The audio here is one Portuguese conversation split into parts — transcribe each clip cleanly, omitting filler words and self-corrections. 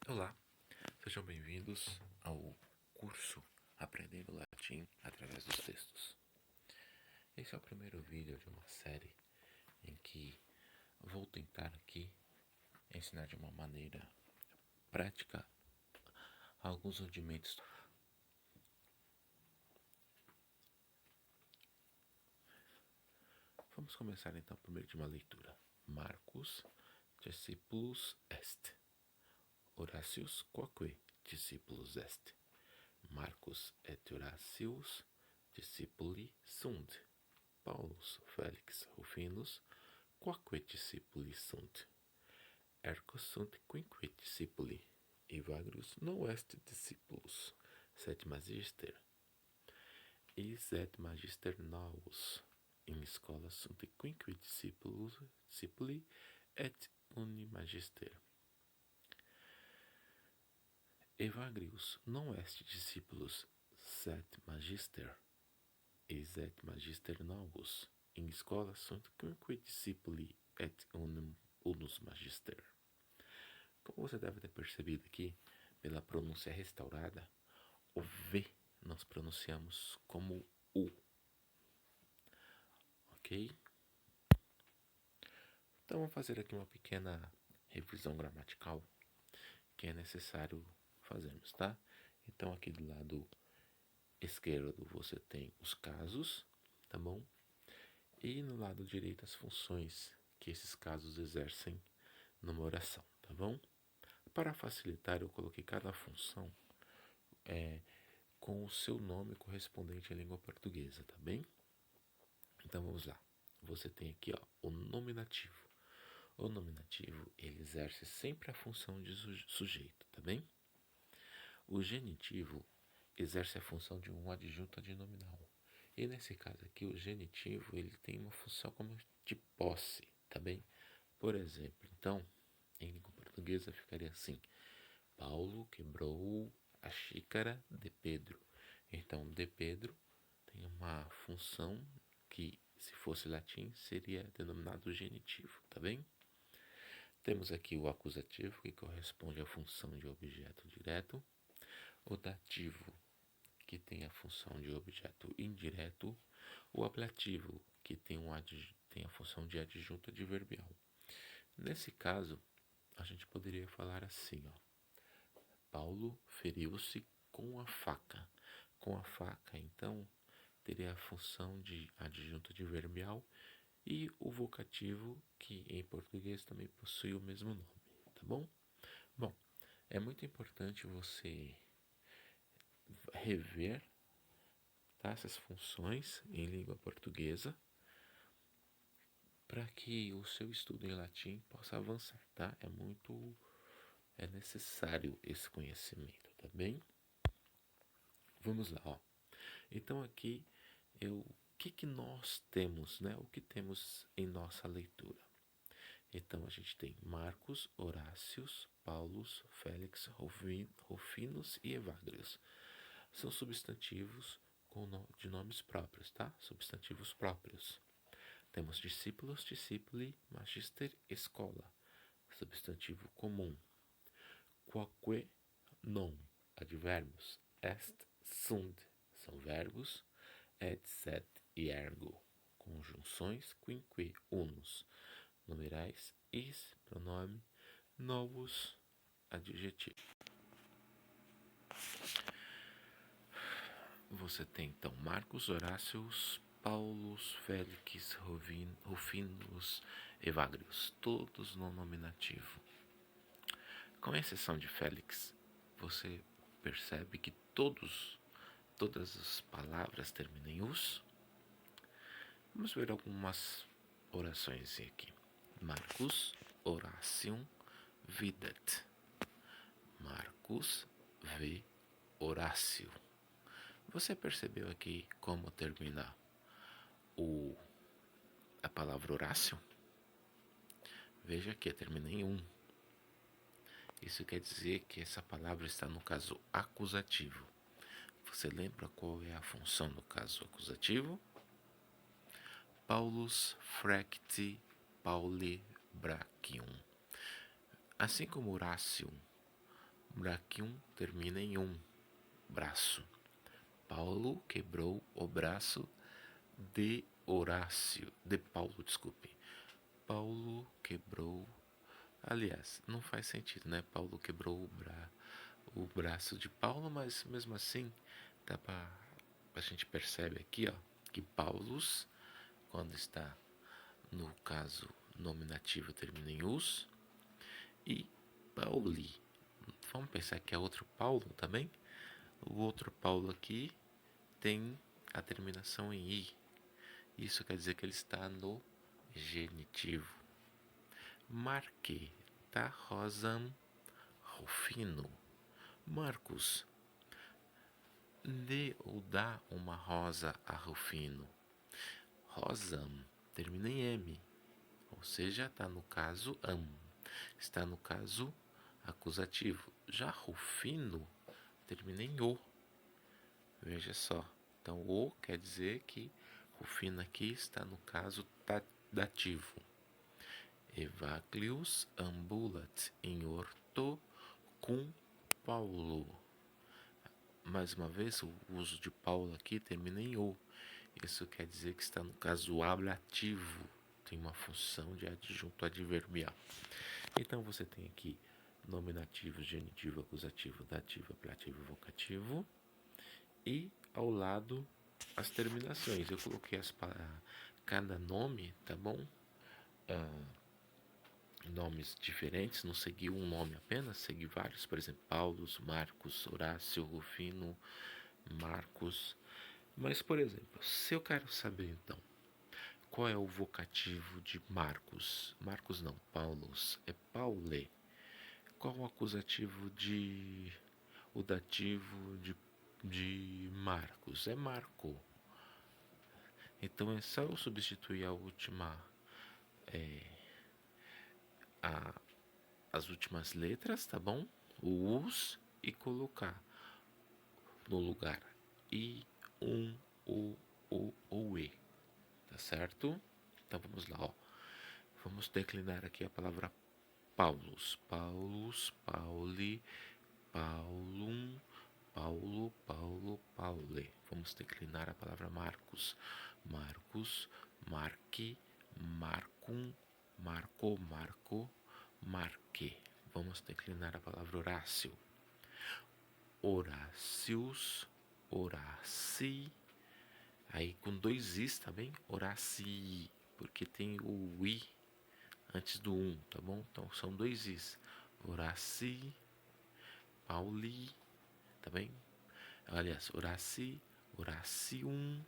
Olá, sejam bem-vindos ao curso Aprendendo Latim através dos textos. Esse é o primeiro vídeo de uma série em que vou tentar aqui ensinar de uma maneira prática alguns rudimentos. Vamos começar então primeiro de uma leitura. Marcus discipulus est. Horatius quoque discipulus est. Marcus et Horatius discipuli sunt. Paulus Felix Rufinus quoque discipuli sunt. Ergo sunt quinque discipuli, Evagrius non est discipulus, sed magister. Is et magister novus. In schola sunt quinque discipuli et uni magister. Evagrius non est discipulus, sed magister. Is et magister novus. In schola sunt quinque discipuli et unus magister. Como você deve ter percebido aqui, pela pronúncia restaurada, o V nós pronunciamos como U. Ok? Então vamos fazer aqui uma pequena revisão gramatical que é necessário fazermos, tá? Então aqui do lado esquerdo você tem os casos, tá bom? E no lado direito as funções que esses casos exercem numa oração, tá bom? Para facilitar, eu coloquei cada função com o seu nome correspondente à língua portuguesa, tá bem? Então vamos lá. Você tem aqui o nominativo. O nominativo, ele exerce sempre a função de sujeito, tá bem? O genitivo exerce a função de um adjunto adnominal. E nesse caso aqui, o genitivo, ele tem uma função como de posse, tá bem? Por exemplo, então, em língua portuguesa ficaria assim: Paulo quebrou a xícara de Pedro. Então, de Pedro tem uma função que, se fosse latim, seria denominado genitivo, tá bem? Temos aqui o acusativo, que corresponde à função de objeto direto. O dativo, que tem a função de objeto indireto. O ablativo, que tem a função de adjunto adverbial. Nesse caso, a gente poderia falar assim, Paulo feriu-se com a faca. Com a faca, então, teria a função de adjunto adverbial e o vocativo, que em português também possui o mesmo nome, tá bom? Bom, é muito importante você rever, tá, essas funções em língua portuguesa para que o seu estudo em latim possa avançar, tá? É necessário esse conhecimento, tá bem? Vamos lá, Então aqui o que nós temos, né? O que temos em nossa leitura? Então a gente tem Marcos, Horácios, Paulus, Félix, Rufinus e Evagrius. São substantivos de nomes próprios, tá? Substantivos próprios. Temos discípulos, discipuli, magister, escola. Substantivo comum. Quoque, non. Advérbios. Est, sunt. São verbos. Et e ergo. Conjunções. Quinque, unus. Numerais. Is, pronome. Novus, adjetivo. Você tem então Marcos, Horácios, Paulus, Félix, Rufinus, Evagrius, todos no nominativo. Com exceção de Félix, você percebe que todas as palavras terminam em us. Vamos ver algumas orações aqui. Marcus, Horatium, videt. Marcus, v, Horácio. Você percebeu aqui como termina a palavra Horácio? Veja que termina em um. Isso quer dizer que essa palavra está no caso acusativo. Você lembra qual é a função do caso acusativo? Paulus frecti Pauli brachium. Assim como Horácio Brachium termina em braço. Paulo quebrou o braço de Horácio, de Paulo, desculpe. Paulo quebrou. Aliás, não faz sentido, né? Paulo quebrou o braço de Paulo, mas mesmo assim, dá pra, a gente percebe aqui, ó, que Paulus, quando está no caso nominativo, termina em us, e Pauli. Vamos pensar que é outro Paulo também? O outro Paulo aqui tem a terminação em i. Isso quer dizer que ele está no genitivo. Marque, tá? Rosam, Rufino. Marcos, dê ou dá uma rosa a Rufino. Rosam, termina em M, ou seja, está no caso está no caso acusativo. Já Rufino termina em o. Veja só, então o quer dizer que Rufino aqui está no caso dativo. Evagrius ambulat in orto cum Paulo. Mais uma vez, o uso de Paulo aqui termina em o. Isso quer dizer que está no caso ablativo. Tem uma função de adjunto adverbial. Então você tem aqui nominativo, genitivo, acusativo, dativo, apelativo, vocativo. E ao lado as terminações. Eu coloquei cada nome, tá bom? Nomes diferentes, não segui um nome apenas, segui vários, por exemplo, Paulo, Marcos, Horácio, Rufino, Marcos. Mas, por exemplo, se eu quero saber então qual é o vocativo de Marcos, Marcos não, Paulos, é Paule. Qual o acusativo o dativo de Marcos? É Marco. Então é só eu substituir a última as últimas letras, tá bom? O us e colocar no lugar i, o ou e, tá certo? Então vamos lá, ó. Vamos declinar aqui a palavra Paulus, Paulus, Pauli, Paulum, Paulo, Paulo, Paule. Vamos declinar a palavra Marcos, Marcos, Marque, Marcum, Marco, Marco, Marque. Vamos declinar a palavra Horácio, Horácios, Horaci. Aí com dois is, tá bem? Horaci, porque tem o i antes do tá bom? Então são dois is. Horaci, Pauli, tá bem? Aliás, Horaci, Horacium,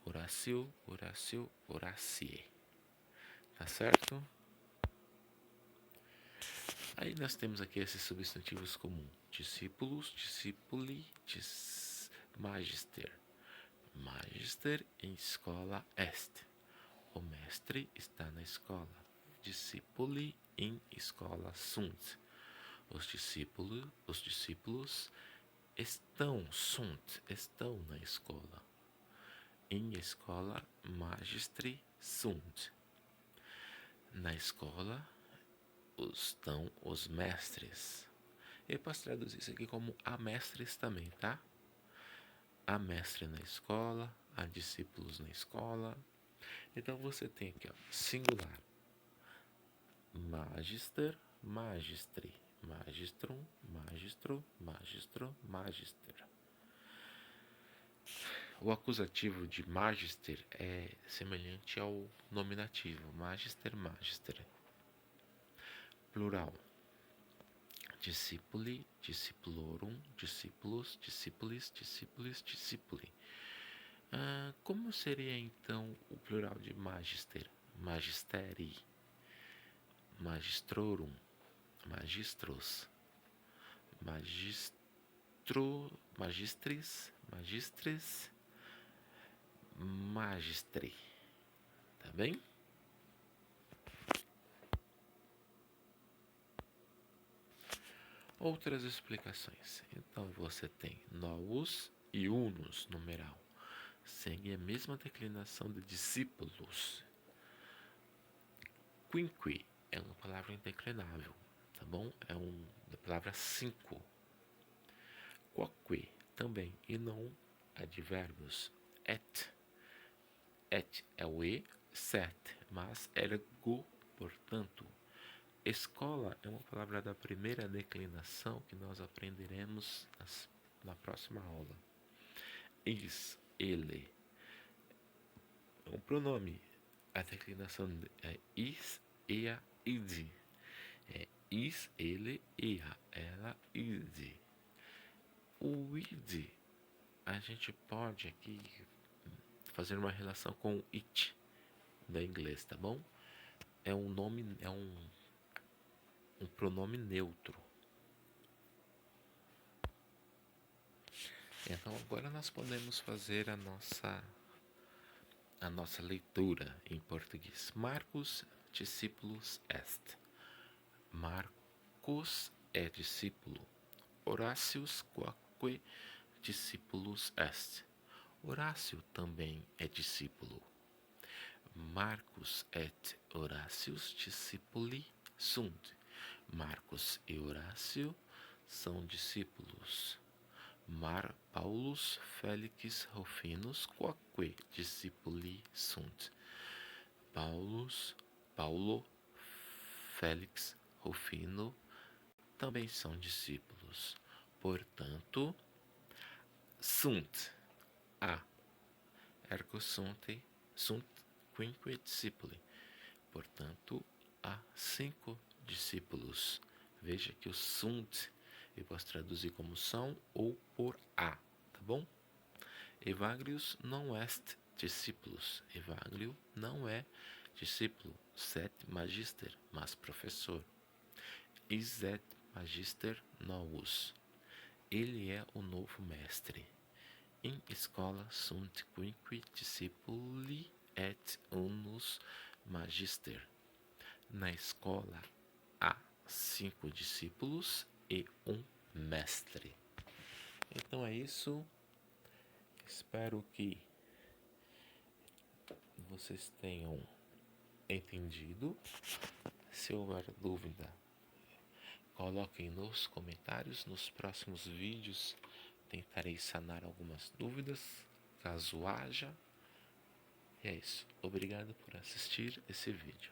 Horácio, Horácio, Horacie. Tá certo? Aí nós temos aqui esses substantivos comuns. Discípulos, discipuli, magister. Magister em escola est. O mestre está na escola. Discipuli em escola sunt. Os discípulos estão na escola. Em escola magistri sunt. Na escola estão os mestres. Eu posso traduzir isso aqui como há mestres também, tá? Há mestre na escola, há discípulos na escola. Então você tem aqui, ó, singular. Magister, magistri. Magistrum, magistro, magistro, magister. O acusativo de magister é semelhante ao nominativo. Magister, magister. Plural. Discipuli, discipulorum, discípulos, discípulis, discípulis, discipuli. Como seria então o plural de magister? Magisteri, magistrorum, magistros, magistris, magistres, magistre. Tá bem? Outras explicações. Então você tem novus e unus, numeral. Segue a mesma declinação de discípulos. Quinqui é uma palavra indeclinável, tá bom? É da palavra cinco. Quoque também, e não advérbios. Et é o e, set, mas ergo, portanto. Escola é uma palavra da primeira declinação que nós aprenderemos na próxima aula. Ele. É um pronome. A declinação é is, ea, id. É is, ele, ea, ela, id. O id, a gente pode aqui fazer uma relação com o it, da inglês, tá bom? É um nome, é um pronome neutro. Então agora nós podemos fazer a nossa leitura em português. Marcos discípulos est. Marcos é discípulo. Horácios quoque discípulos est. Horácio também é discípulo. Marcus et Horácios discipuli sunt. Marcos e Horácio são discípulos. Paulus Felix Rufinus quoque discipuli sunt. Paulo, Félix, Rufino também são discípulos. Portanto, sunt ergo sunt quinque discipuli. Portanto, há 5 discípulos. Veja que o sunt eu posso traduzir como são ou por tá bom? Evagrius non est discípulos. Evagrio não é discípulo, sed magister, mas professor. Is et magister novus. Ele é o novo mestre. In escola sunt quinque discipuli et unus magister. Na escola há 5 discípulos e um mestre. Então é isso. Espero que vocês tenham entendido. Se houver dúvida, coloquem nos comentários. Nos próximos vídeos tentarei sanar algumas dúvidas, caso haja. E é isso. Obrigado por assistir esse vídeo.